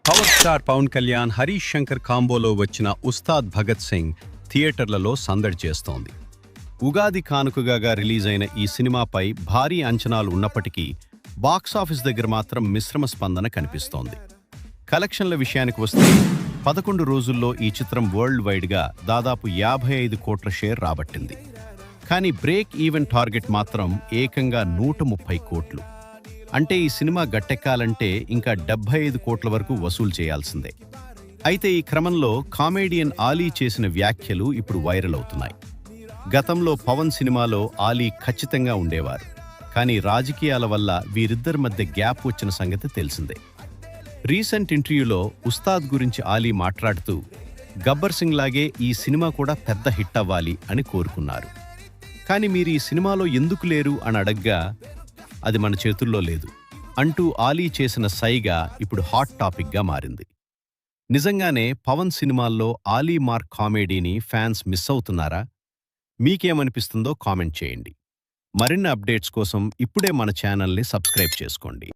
Power star Pawan Kalyan, Harish Shankar కాంబోలో వచ్చిన ఉస్తాద్ భగత్ సింగ్ థియేటర్లలో సందడి చేస్తోంది. ఉగాది కానుకగా రిలీజ్ అయిన ఈ సినిమాపై భారీ అంచనాలు ఉన్నప్పటికీ బాక్సాఫీస్ దగ్గర మాత్రం మిశ్రమ స్పందన కనిపిస్తోంది. కలెక్షన్ల విషయానికి వస్తే 11 రోజుల్లో ఈ చిత్రం వరల్డ్ వైడ్గా దాదాపు 55 కోట్ల షేర్ రాబట్టింది. కానీ బ్రేక్ ఈవెన్ టార్గెట్ మాత్రం ఏకంగా 130 కోట్లు. అంటే ఈ సినిమా గట్టెక్కాలంటే ఇంకా 75 కోట్ల వరకు వసూలు చేయాల్సిందే. అయితే ఈ క్రమంలో కామెడియన్ ఆలీ చేసిన వ్యాఖ్యలు ఇప్పుడు వైరల్ అవుతున్నాయి. గతంలో పవన్ సినిమాలో ఆలీ ఖచ్చితంగా ఉండేవారు. కానీ రాజకీయాల వల్ల వీరిద్దరి మధ్య గ్యాప్ వచ్చిన సంగతి తెలిసిందే. రీసెంట్ ఇంటర్వ్యూలో ఉస్తాద్ గురించి ఆలీ మాట్లాడుతూ గబ్బర్ సింగ్ లాగే ఈ సినిమా కూడా పెద్ద హిట్ అవ్వాలి అని కోరుకున్నారు. కానీ మీరు ఈ సినిమాలో ఎందుకు లేరు అని అడగ్గా అది మన చేతుల్లో లేదు అంటూ ఆలీ చేసిన సైగా ఇప్పుడు హాట్ టాపిక్గా మారింది. నిజంగానే పవన్ సినిమాల్లో ఆలీ మార్క్ కామెడీని ఫ్యాన్స్ మిస్ అవుతున్నారా? మీకేమనిపిస్తుందో కామెంట్ చేయండి. మరిన్ని అప్డేట్స్ కోసం ఇప్పుడే మన ఛానల్ని సబ్స్క్రైబ్ చేసుకోండి.